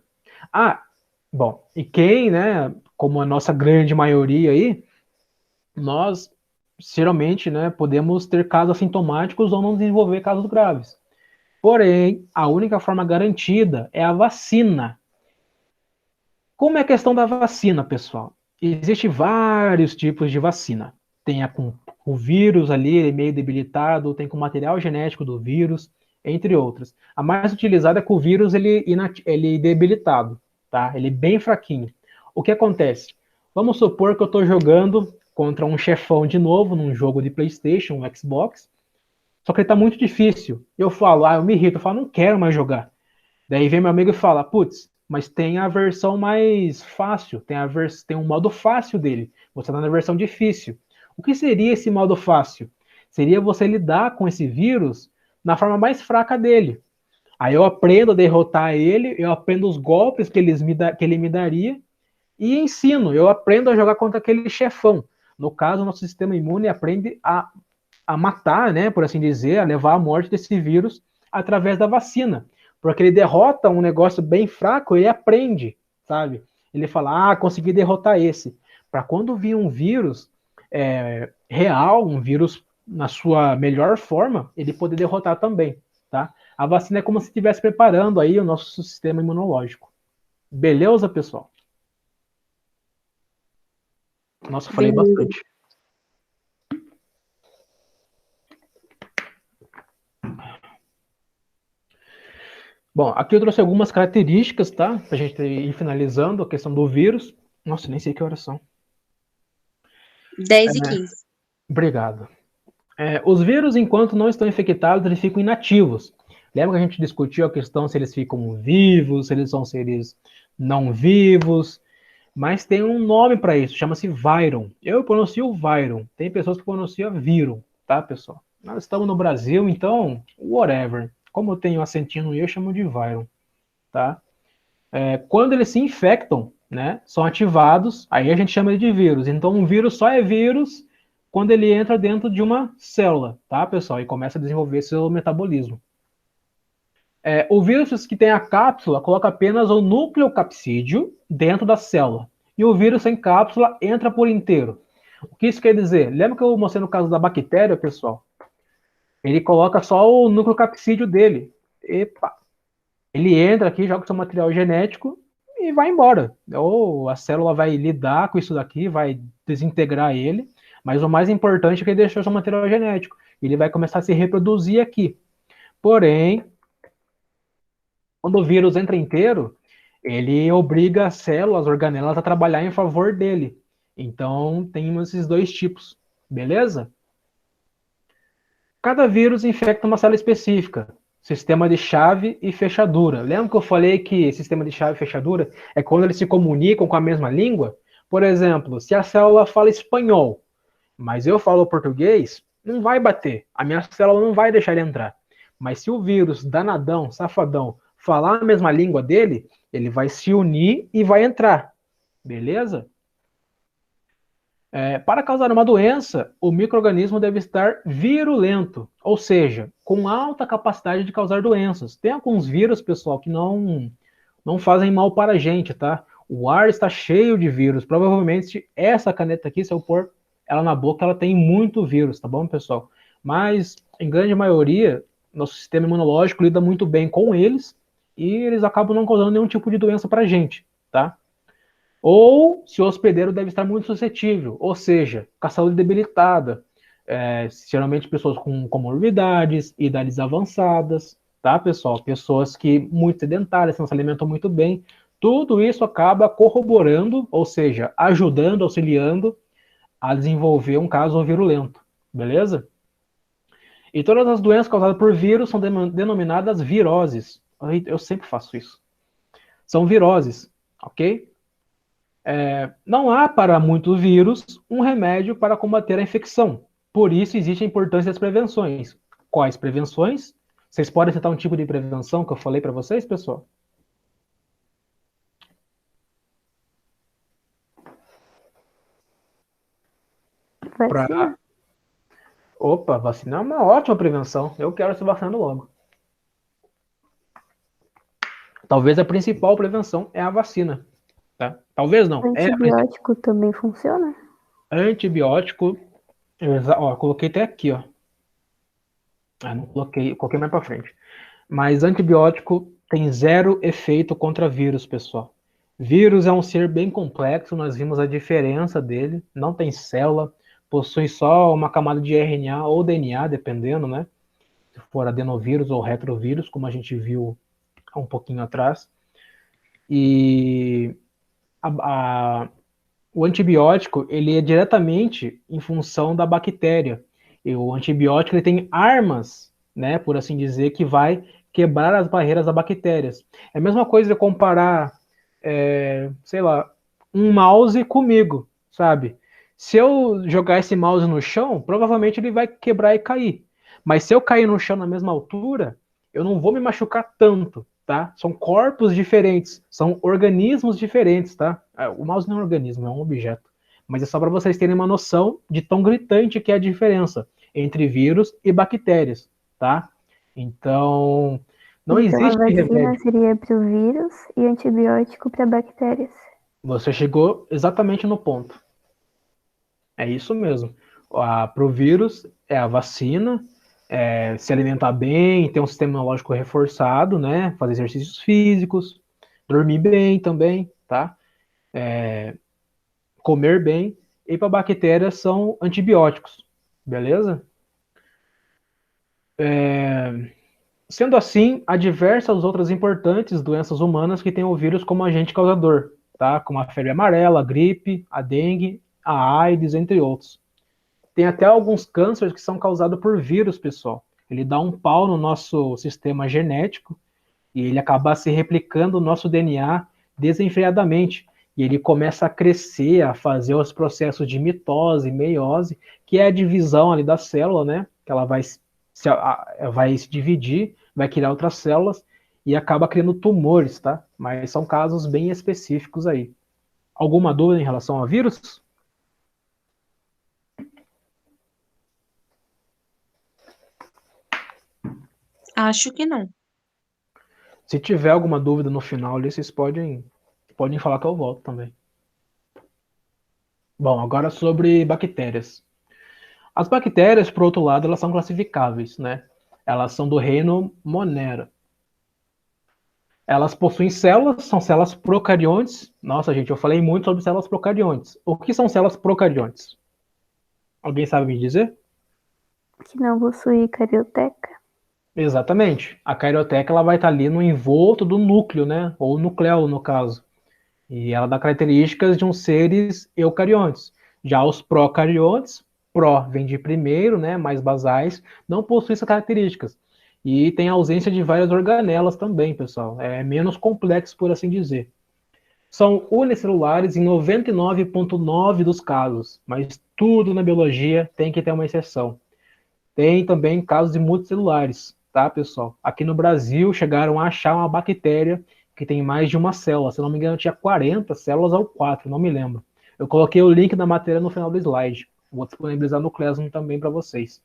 Bom, e quem, né, como a nossa grande maioria aí, nós geralmente, né, podemos ter casos assintomáticos ou não desenvolver casos graves. Porém, a única forma garantida é a vacina. Como é a questão da vacina, pessoal? Existem vários tipos de vacina. Tem com o vírus ali, ele é meio debilitado, tem com o material genético do vírus, entre outras. A mais utilizada é com o vírus ele debilitado, tá? Ele é bem fraquinho. O que acontece? Vamos supor que eu estou jogando contra um chefão de novo, num jogo de PlayStation, um Xbox, só que ele tá muito difícil. Eu falo, eu me irrito, eu falo, não quero mais jogar. Daí vem meu amigo e fala, putz, mas tem a versão mais fácil, tem um modo fácil dele. Você tá na versão difícil. O que seria esse modo fácil? Seria você lidar com esse vírus na forma mais fraca dele. Aí eu aprendo a derrotar ele, eu aprendo os golpes que ele me daria e ensino, eu aprendo a jogar contra aquele chefão. No caso, o nosso sistema imune aprende a matar, né, por assim dizer, a levar à morte desse vírus através da vacina. Porque ele derrota um negócio bem fraco e aprende, sabe? Ele fala, consegui derrotar esse. Para quando vir um vírus real, um vírus na sua melhor forma, ele poder derrotar também, tá? A vacina é como se estivesse preparando aí o nosso sistema imunológico. Beleza, pessoal? Nossa, falei Beleza. bastante. Bom, aqui eu trouxe algumas características, tá? Pra gente ir finalizando a questão do vírus. Nossa, nem sei que horas são. 10h15. Obrigado. Os vírus, enquanto não estão infectados, eles ficam inativos. Lembra que a gente discutiu a questão se eles ficam vivos, se eles são seres não vivos? Mas tem um nome para isso, chama-se Viron. Eu pronuncio Viron. Tem pessoas que pronunciam Viron, tá, pessoal? Nós estamos no Brasil, então, whatever. Como eu tenho acentinho no I, eu chamo de Viron, tá? Quando eles se infectam, né, são ativados, aí a gente chama ele de vírus. Então, um vírus só é vírus quando ele entra dentro de uma célula, tá, pessoal? E começa a desenvolver seu metabolismo. O vírus que tem a cápsula coloca apenas o nucleocapsídeo dentro da célula. E o vírus sem cápsula entra por inteiro. O que isso quer dizer? Lembra que eu mostrei no caso da bactéria, pessoal? Ele coloca só o nucleocapsídeo dele. Epa! Ele entra aqui, joga seu material genético e vai embora. Ou a célula vai lidar com isso daqui, vai desintegrar ele. Mas o mais importante é que ele deixou seu material genético. Ele vai começar a se reproduzir aqui. Porém, quando o vírus entra inteiro, ele obriga as células, as organelas a trabalhar em favor dele. Então, tem esses dois tipos, beleza? Cada vírus infecta uma célula específica, sistema de chave e fechadura. Lembra que eu falei que sistema de chave e fechadura é quando eles se comunicam com a mesma língua? Por exemplo, se a célula fala espanhol, mas eu falo português, não vai bater. A minha célula não vai deixar ele entrar. Mas se o vírus, danadão, safadão, falar a mesma língua dele, ele vai se unir e vai entrar. Beleza? Para causar uma doença, o micro-organismo deve estar virulento, ou seja, com alta capacidade de causar doenças. Tem alguns vírus, pessoal, que não fazem mal para a gente, tá? O ar está cheio de vírus. Provavelmente essa caneta aqui, se eu pôr ela na boca, ela tem muito vírus, tá bom, pessoal? Mas, em grande maioria, nosso sistema imunológico lida muito bem com eles e eles acabam não causando nenhum tipo de doença para a gente, tá? Ou se o hospedeiro deve estar muito suscetível, ou seja, com a saúde debilitada, geralmente pessoas com comorbidades, idades avançadas, tá, pessoal? Pessoas que muito sedentárias, não se alimentam muito bem. Tudo isso acaba corroborando, ou seja, ajudando, auxiliando a desenvolver um caso virulento, beleza? E todas as doenças causadas por vírus são denominadas viroses. Eu sempre faço isso. São viroses, ok? Não há para muitos vírus um remédio para combater a infecção. Por isso existe a importância das prevenções. Quais prevenções? Vocês podem citar um tipo de prevenção que eu falei para vocês, pessoal? Vacina? Opa, vacina é uma ótima prevenção. Eu quero ser vacinado logo. Talvez a principal prevenção é a vacina. Tá? Talvez não. Antibiótico também funciona? Antibiótico. Coloquei até aqui, ó. Não coloquei, coloquei mais para frente. Mas antibiótico tem zero efeito contra vírus, pessoal. Vírus é um ser bem complexo, nós vimos a diferença dele, não tem célula, possui só uma camada de RNA ou DNA, dependendo, né? Se for adenovírus ou retrovírus, como a gente viu há um pouquinho atrás. E o antibiótico, ele é diretamente em função da bactéria. E o antibiótico, ele tem armas, né, por assim dizer, que vai quebrar as barreiras das bactérias. É a mesma coisa de comparar, sei lá, um mouse comigo, sabe? Se eu jogar esse mouse no chão, provavelmente ele vai quebrar e cair. Mas se eu cair no chão na mesma altura, eu não vou me machucar tanto, tá? São corpos diferentes, são organismos diferentes, tá? O mouse não é um organismo, é um objeto. Mas é só para vocês terem uma noção de tão gritante que é a diferença entre vírus e bactérias, tá? Então, não Então a existe vacina remédio. seria para o vírus e antibiótico para bactérias. Você chegou exatamente no ponto. É isso mesmo. Para o vírus é a vacina, se alimentar bem, ter um sistema imunológico reforçado, né? Fazer exercícios físicos, dormir bem também, tá? Comer bem. E para bactérias são antibióticos, beleza? Sendo assim, há diversas outras importantes doenças humanas que têm o vírus como agente causador, tá? Como a febre amarela, a gripe, a dengue, a AIDS, entre outros. Tem até alguns cânceres que são causados por vírus, pessoal. Ele dá um pau no nosso sistema genético e ele acaba se replicando no nosso DNA desenfreadamente. E ele começa a crescer, a fazer os processos de mitose, meiose, que é a divisão ali da célula, né? Que ela vai se dividir, vai criar outras células e acaba criando tumores, tá? Mas são casos bem específicos aí. Alguma dúvida em relação ao vírus? Acho que não. Se tiver alguma dúvida no final ali, vocês podem falar que eu volto também. Bom, agora sobre bactérias. As bactérias, por outro lado, elas são classificáveis, né? Elas são do reino Monera. Elas possuem células, são células procariontes. Nossa, gente, eu falei muito sobre células procariontes. O que são células procariontes? Alguém sabe me dizer? Que não possui carioteca. Exatamente. A carioteca ela vai estar ali no envolto do núcleo, né? Ou nucleolo, no caso. E ela dá características de uns seres eucariontes. Já os procariontes, pró vem de primeiro, né, mais basais, não possuem essas características. E tem ausência de várias organelas também, pessoal. É menos complexo, por assim dizer. São unicelulares em 99,9% dos casos, mas tudo na biologia tem que ter uma exceção. Tem também casos de multicelulares, tá, pessoal? Aqui no Brasil chegaram a achar uma bactéria que tem mais de uma célula. Se eu não me engano, tinha 40 células ou 4, não me lembro. Eu coloquei o link da matéria no final do slide. Vou disponibilizar no Classroom também para vocês.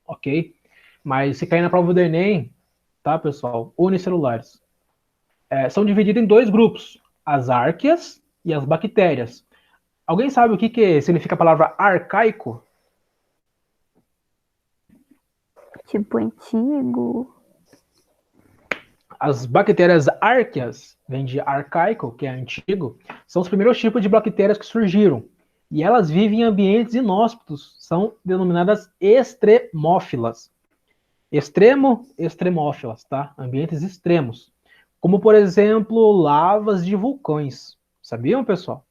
Ok? Mas se cair na prova do Enem, tá, pessoal? Unicelulares. São divididos em dois grupos: as árqueas e as bactérias. Alguém sabe o que significa a palavra arcaico? Tipo antigo. As bactérias árqueas, vem de arcaico, que é antigo, são os primeiros tipos de bactérias que surgiram. E elas vivem em ambientes inóspitos, são denominadas extremófilas. Extremófilas, tá? Ambientes extremos. Como, por exemplo, lavas de vulcões. Sabiam, pessoal?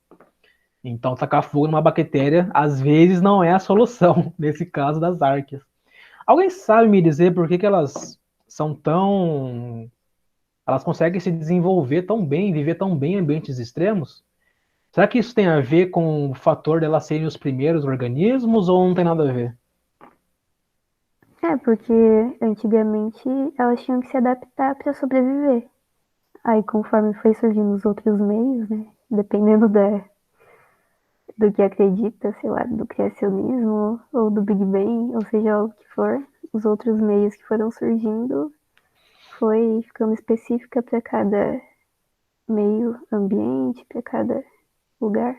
Então, tacar fogo numa bactéria, às vezes, não é a solução, nesse caso das árqueas. Alguém sabe me dizer por que elas são tão elas conseguem se desenvolver tão bem, viver tão bem em ambientes extremos? Será que isso tem a ver com o fator delas serem os primeiros organismos ou não tem nada a ver? Porque antigamente elas tinham que se adaptar para sobreviver. Aí conforme foi surgindo os outros meios, né? Dependendo do que acredita, sei lá, do criacionismo ou do Big Bang, ou seja, o que for, os outros meios que foram surgindo foi ficando específica para cada meio ambiente, para cada lugar.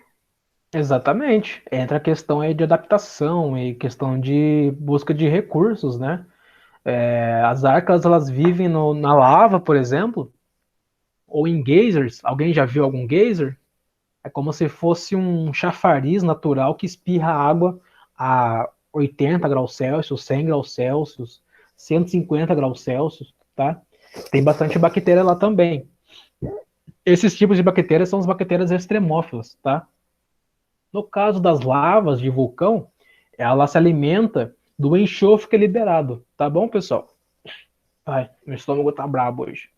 Exatamente. Entra a questão aí de adaptação e questão de busca de recursos, né? As arcas, elas vivem na lava, por exemplo, ou em geysers. Alguém já viu algum geyser? É como se fosse um chafariz natural que espirra água a 80 graus Celsius, 100 graus Celsius, 150 graus Celsius, tá? Tem bastante bactéria lá também. Esses tipos de bactérias são as bactérias extremófilas, tá? No caso das lavas de vulcão, ela se alimenta do enxofre que é liberado. Tá bom, pessoal? Ai, meu estômago tá brabo hoje.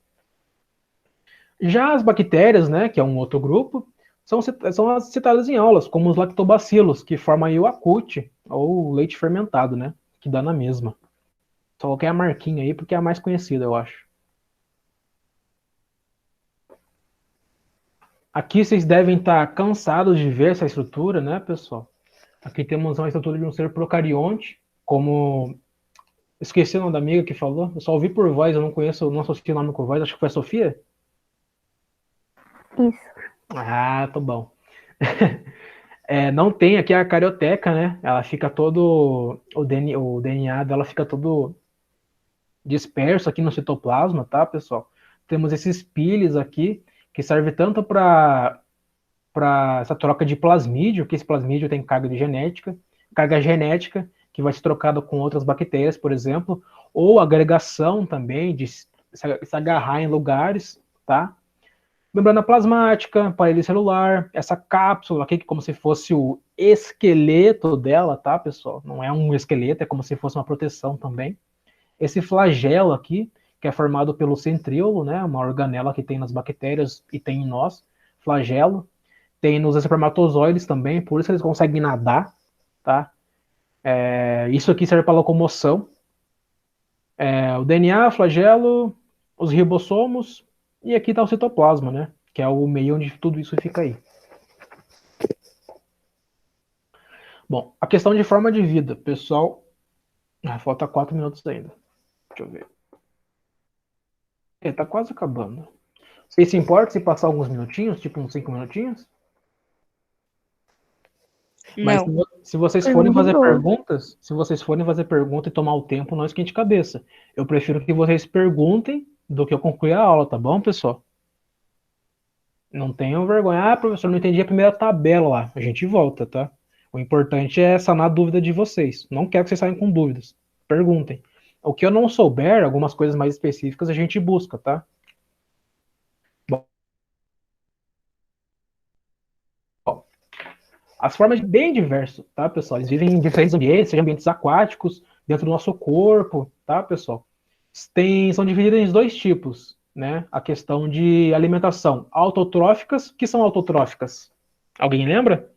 Já as bactérias, né, que é um outro grupo, são as citadas em aulas, como os lactobacilos, que formam aí o acute, ou leite fermentado, né, que dá na mesma. Só coloquei a marquinha aí porque é a mais conhecida, eu acho. Aqui vocês devem estar cansados de ver essa estrutura, né, pessoal? Aqui temos uma estrutura de um ser procarionte, como... Esqueci o nome da amiga que falou. Eu só ouvi por voz, eu não conheço, não associo o nome com voz. Acho que foi a Sofia? Isso. Ah, tá bom. Não tem aqui a carioteca, né? Ela fica todo... o DNA dela fica todo disperso aqui no citoplasma, tá, pessoal? Temos esses piles aqui, que serve tanto para essa troca de plasmídio, que esse plasmídio tem carga genética, que vai ser trocada com outras bactérias, por exemplo, ou agregação também, de se agarrar em lugares, tá? Membrana plasmática, parede celular, essa cápsula aqui, que é como se fosse o esqueleto dela, tá, pessoal? Não é um esqueleto, é como se fosse uma proteção também. Esse flagelo aqui, que é formado pelo centríolo, né, uma organela que tem nas bactérias e tem em nós, flagelo. Tem nos espermatozoides também, por isso eles conseguem nadar, tá? Isso aqui serve para locomoção. O DNA, flagelo, os ribossomos, e aqui está o citoplasma, né? Que é o meio onde tudo isso fica aí. Bom, a questão de forma de vida, pessoal. Falta 4 minutos ainda. Deixa eu ver. Tá quase acabando. Vocês se importam se passar alguns minutinhos, tipo uns 5 minutinhos? Mas Não. se vocês Foi forem muito fazer boa. perguntas, se vocês forem fazer pergunta e tomar o tempo, não esquente cabeça. Eu prefiro que vocês perguntem do que eu concluir a aula, tá bom, pessoal? Não tenham vergonha. Ah, professor, não entendi a primeira tabela lá. A gente volta, tá? O importante é sanar a dúvida de vocês. Não quero que vocês saiam com dúvidas. Perguntem. O que eu não souber, algumas coisas mais específicas, a gente busca, tá? Bom, as formas bem diversas, tá, pessoal? Eles vivem em diferentes ambientes, sejam ambientes aquáticos, dentro do nosso corpo, tá, pessoal? São divididas em dois tipos, né? A questão de alimentação autotróficas, que são autotróficas. Alguém lembra?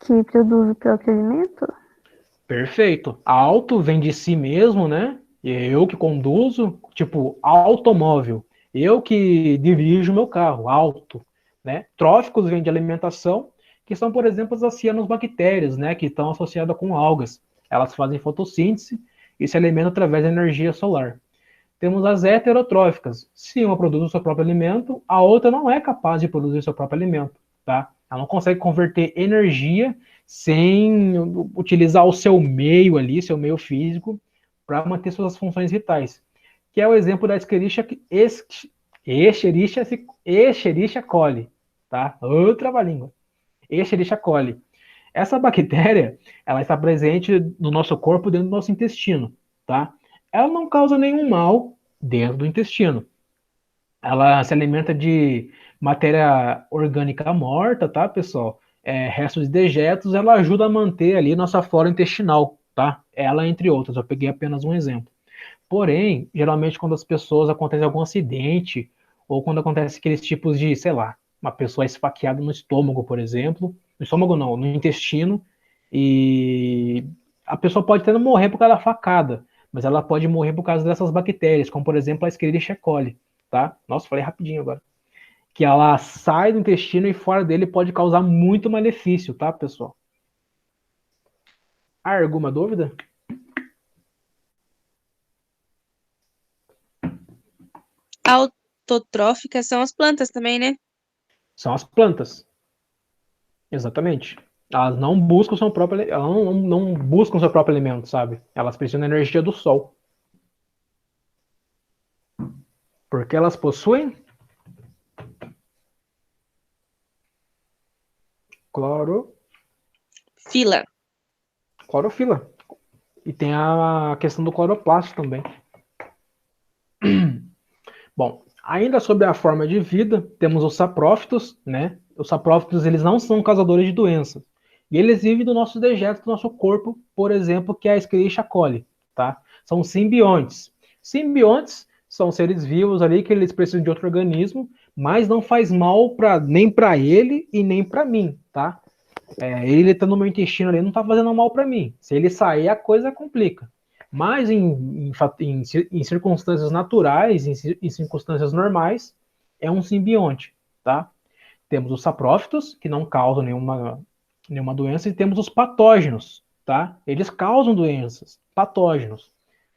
Que produz o próprio alimento? Perfeito. Auto vem de si mesmo, né? E é eu que conduzo, tipo, automóvel. Eu que dirijo o meu carro, auto, né? Tróficos vem de alimentação, que são, por exemplo, as cianobactérias, né? Que estão associadas com algas. Elas fazem fotossíntese e se alimentam através da energia solar. Temos as heterotróficas. Se uma produz o seu próprio alimento, a outra não é capaz de produzir o seu próprio alimento, tá? Ela não consegue converter energia sem utilizar o seu meio ali, seu meio físico, para manter suas funções vitais. Que é o exemplo da Escherichia coli, tá? Outra língua. Escherichia coli. Essa bactéria, ela está presente no nosso corpo, dentro do nosso intestino, tá? Ela não causa nenhum mal dentro do intestino. Ela se alimenta de matéria orgânica morta, tá, pessoal? Restos de dejetos, ela ajuda a manter ali nossa flora intestinal, tá? Ela, entre outras, eu peguei apenas um exemplo. Porém, geralmente quando as pessoas acontece algum acidente, ou quando acontece aqueles tipos de, sei lá, uma pessoa esfaqueada no estômago, por exemplo, no estômago não, no intestino, e a pessoa pode até não morrer por causa da facada, mas ela pode morrer por causa dessas bactérias, como por exemplo a Escherichia coli, tá? Nossa, falei rapidinho agora. Que ela sai do intestino e fora dele pode causar muito malefício, tá, pessoal? Há alguma dúvida? Autotróficas são as plantas também, né? São as plantas. Exatamente. Elas não buscam seu próprio, elas não buscam seu próprio alimento, sabe? Elas precisam da energia do sol. Porque elas possuem Fila. clorofila. E tem a questão do cloroplasto também. Bom, Ainda sobre a forma de vida, temos os saprófitos, né? Os saprófitos, eles não são causadores de doenças. E eles vivem do nosso dejeto, do nosso corpo, por exemplo, que é a Escherichia coli, tá? São simbiontes. Simbiontes são seres vivos ali que eles precisam de outro organismo, mas não faz mal nem para ele e nem para mim, tá? Ele tá no meu intestino ali, não tá fazendo mal para mim. Se ele sair, a coisa complica. Mas em circunstâncias naturais, em circunstâncias normais, é um simbionte, tá? Temos os saprófitos, que não causam nenhuma doença, e temos os patógenos, tá? Eles causam doenças, patógenos.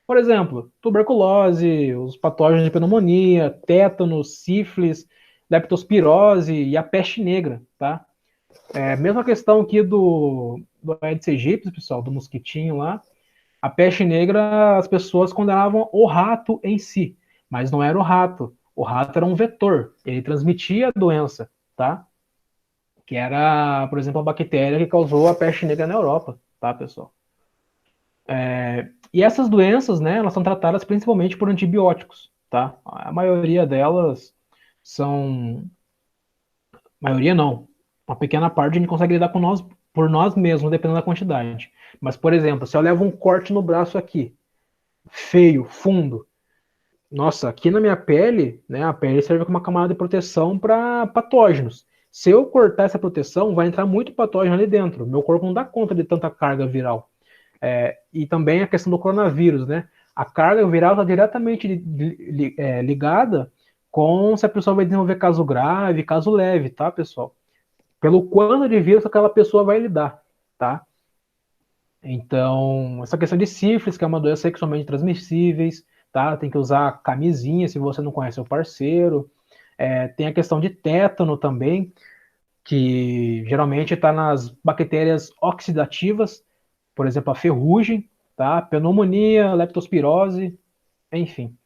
Por exemplo, tuberculose, os patógenos de pneumonia, tétano, sífilis, leptospirose e a peste negra, tá? Mesma questão aqui do Aedes aegypti, pessoal, do mosquitinho lá. A peste negra, as pessoas condenavam o rato em si, mas não era o rato. O rato era um vetor, ele transmitia a doença, tá? Que era, por exemplo, a bactéria que causou a peste negra na Europa, tá, pessoal? E essas doenças, né, elas são tratadas principalmente por antibióticos, tá? A maioria delas são... Maioria não. Uma pequena parte a gente consegue lidar com nós, por nós mesmos, dependendo da quantidade. Mas, por exemplo, se eu levo um corte no braço aqui, feio, fundo, nossa, aqui na minha pele, né, a pele serve como uma camada de proteção para patógenos. Se eu cortar essa proteção, vai entrar muito patógeno ali dentro. Meu corpo não dá conta de tanta carga viral. E também a questão do coronavírus, né? A carga viral está diretamente ligada com se a pessoa vai desenvolver caso grave, caso leve, tá, pessoal? Pelo quanto de vírus aquela pessoa vai lidar, tá? Então, essa questão de sífilis, que é uma doença sexualmente transmissíveis, tá? Tem que usar camisinha se você não conhece o parceiro. Tem a questão de tétano também, que geralmente está nas bactérias oxidativas, por exemplo, a ferrugem, tá? Pneumonia, leptospirose, enfim.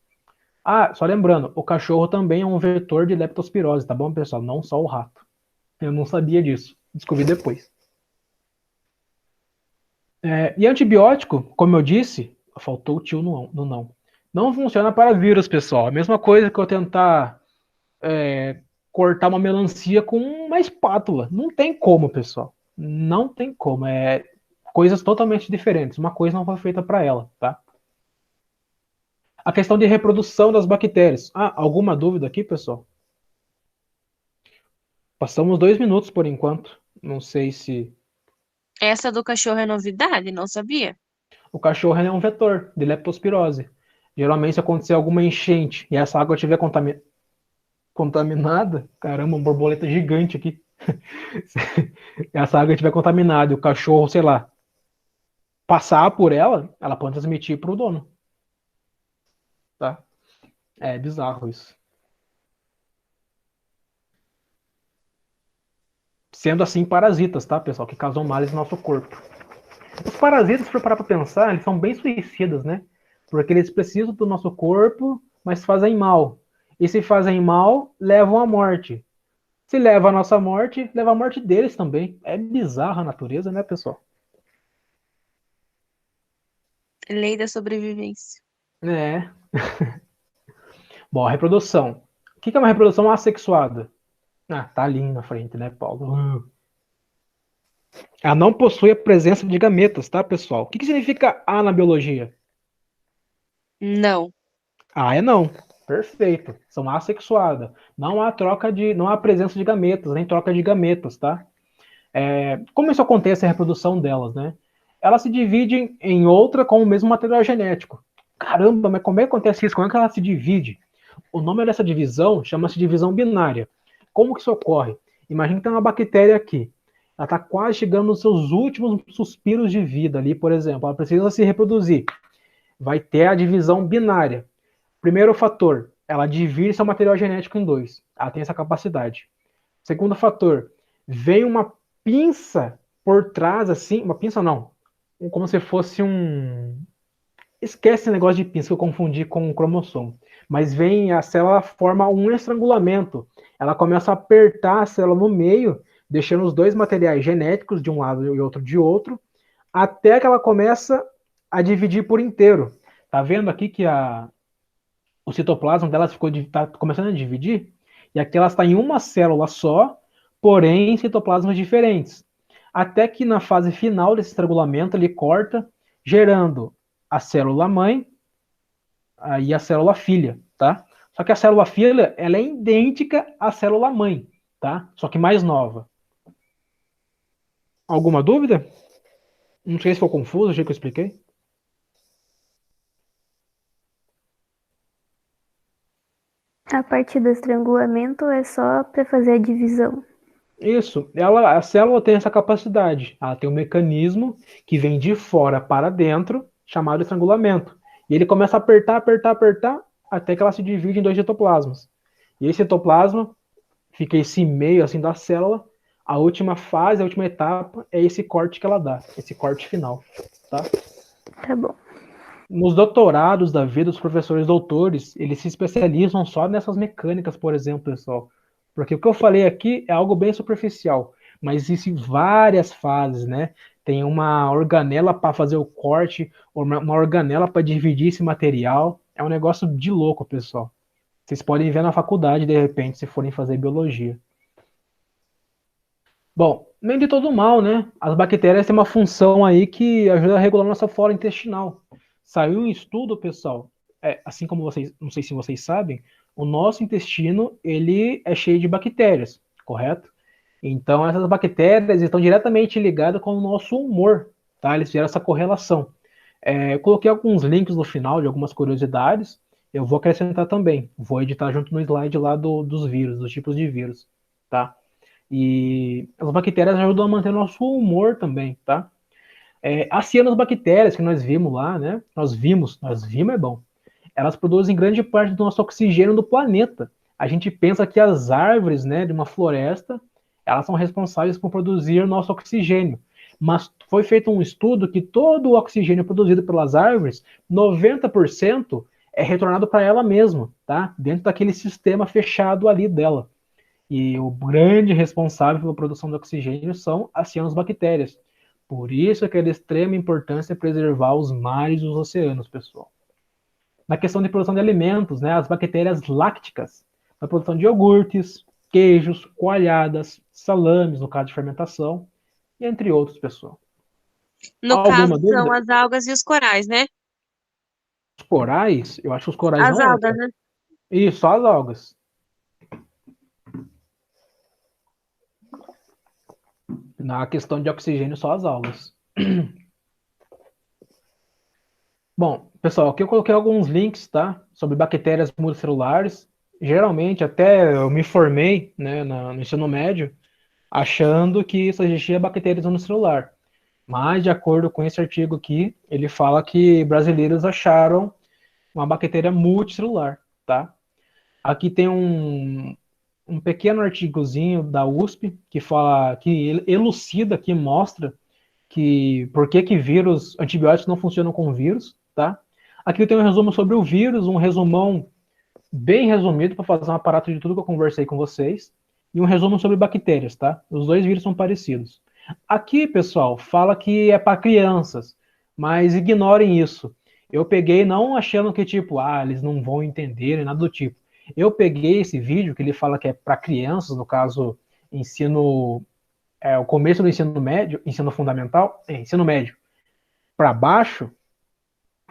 Ah, só lembrando, o cachorro também é um vetor de leptospirose, tá bom, pessoal? Não só o rato. Eu não sabia disso, descobri depois. E antibiótico, como eu disse, faltou o tio no não. Não funciona para vírus, pessoal. A mesma coisa que eu tentar cortar uma melancia com uma espátula. Não tem como, pessoal. Não tem como. Coisas totalmente diferentes. Uma coisa não foi feita para ela, tá? A questão de reprodução das bactérias. Alguma dúvida aqui, pessoal? Passamos 2 minutos por enquanto. Não sei se... Essa do cachorro é novidade, não sabia? O cachorro é um vetor de leptospirose. Geralmente, se acontecer alguma enchente e essa água estiver contaminada, caramba, uma borboleta gigante aqui. Se essa água estiver contaminada e o cachorro, sei lá, passar por ela, ela pode transmitir para o dono. Tá? É bizarro isso. Sendo assim, parasitas, tá, pessoal? Que causam males no nosso corpo. Os parasitas, se for parar para pensar, eles são bem suicidas, né? Porque eles precisam do nosso corpo, mas fazem mal. E se fazem mal, levam à morte. Se leva a nossa morte, leva a morte deles também. É bizarra a natureza, né, pessoal? Lei da sobrevivência. Bom, a reprodução. O que é uma reprodução assexuada? Tá ali na frente, né, Paulo? Ela não possui a presença de gametas, tá, pessoal? O que significa A na biologia? Não. A é não. Perfeito. São assexuadas. Não há presença de gametas, nem troca de gametas, tá? Como isso acontece a reprodução delas, né? Elas se dividem em outra com o mesmo material genético. Caramba, mas como é que acontece isso? Como é que ela se divide? O nome dessa divisão chama-se divisão binária. Como que isso ocorre? Imagina que tem uma bactéria aqui. Ela está quase chegando nos seus últimos suspiros de vida ali, por exemplo. Ela precisa se reproduzir. Vai ter a divisão binária. Primeiro fator, ela divide seu material genético em 2. Ela tem essa capacidade. Segundo fator, vem uma pinça por trás, assim, uma pinça não, como se fosse um... Esquece esse negócio de pinça que eu confundi com um cromossomo. Mas vem, a célula forma um estrangulamento. Ela começa a apertar a célula no meio, deixando os dois materiais genéticos de um lado e outro de outro, até que ela começa a dividir por inteiro. Tá vendo aqui que o citoplasma delas tá começando a dividir, e aqui elas estão em uma célula só, porém em citoplasmas diferentes. Até que na fase final desse estrangulamento ele corta, gerando a célula mãe e a célula filha, tá? Só que a célula filha, ela é idêntica à célula mãe, tá? Só que mais nova. Alguma dúvida? Não sei se ficou confuso, achei que eu expliquei. A parte do estrangulamento é só para fazer a divisão. Isso, a célula tem essa capacidade. Ela tem um mecanismo que vem de fora para dentro, chamado estrangulamento. E ele começa a apertar, apertar, apertar, até que ela se divide em dois citoplasmas. E esse citoplasma fica esse meio assim da célula. A última fase, a última etapa é esse corte que ela dá, esse corte final, tá? Tá bom. Nos doutorados da vida, os professores doutores, eles se especializam só nessas mecânicas, por exemplo, pessoal. Porque o que eu falei aqui é algo bem superficial, mas existem várias fases, né? Tem uma organela para fazer o corte, uma organela para dividir esse material. É um negócio de louco, pessoal. Vocês podem ver na faculdade, de repente, se forem fazer biologia. Bom, nem de todo mal, né? As bactérias têm uma função aí que ajuda a regular nossa flora intestinal. Saiu um estudo, pessoal, assim como vocês, não sei se vocês sabem, o nosso intestino, ele é cheio de bactérias, correto? Então, essas bactérias estão diretamente ligadas com o nosso humor, tá? Eles fizeram essa correlação. Eu coloquei alguns links no final de algumas curiosidades, eu vou acrescentar também, vou editar junto no slide lá dos vírus, dos tipos de vírus, tá? E as bactérias ajudam a manter nosso humor também, tá? As cianobactérias que nós vimos lá, né? Nós vimos é bom. Elas produzem grande parte do nosso oxigênio do planeta. A gente pensa que as árvores, né, de uma floresta, elas são responsáveis por produzir nosso oxigênio. Mas foi feito um estudo que todo o oxigênio produzido pelas árvores, 90% é retornado para ela mesma, tá? Dentro daquele sistema fechado ali dela. E o grande responsável pela produção de oxigênio são as cianobactérias. Por isso é que é de extrema importância preservar os mares e os oceanos, pessoal. Na questão de produção de alimentos, né, as bactérias lácticas, na produção de iogurtes, queijos, coalhadas, salames, no caso de fermentação, e entre outros, pessoal. No caso, Alguma são dúvida? as algas e os corais, né? Os corais, eu acho que os corais As não algas, entram. né? Isso, só as algas. Na questão de oxigênio, só as algas. Bom, pessoal, aqui eu coloquei alguns links, tá? Sobre bactérias multicelulares. Geralmente, até eu me formei, né, no ensino médio, achando que só existia bactérias unicelular. Mas, de acordo com esse artigo aqui, ele fala que brasileiros acharam uma bactéria multicelular, tá? Aqui tem um pequeno artigozinho da USP que fala, que elucida, que mostra que por que vírus, antibióticos não funcionam com vírus, tá? Aqui eu tenho um resumo sobre o vírus, um resumão bem resumido para fazer um aparato de tudo que eu conversei com vocês, e um resumo sobre bactérias, tá? Os dois vírus são parecidos. Aqui, pessoal, fala que é para crianças, mas ignorem isso. Eu peguei não achando que, tipo, eles não vão entender, nada do tipo. Eu peguei esse vídeo que ele fala que é para crianças, no caso, ensino, o começo do ensino médio, ensino fundamental, ensino médio para baixo,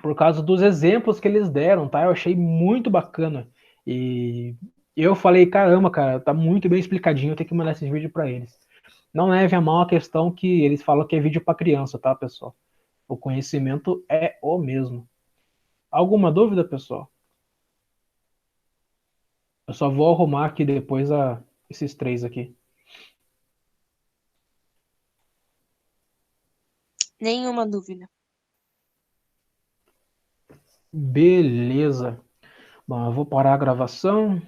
por causa dos exemplos que eles deram, tá? Eu achei muito bacana. E eu falei, caramba, cara, tá muito bem explicadinho, eu tenho que mandar esse vídeo para eles. Não leve a mal a questão que eles falam que é vídeo para criança, tá, pessoal? O conhecimento é o mesmo. Alguma dúvida, pessoal? Eu só vou arrumar aqui depois esses três aqui. Nenhuma dúvida. Beleza. Bom, eu vou parar a gravação.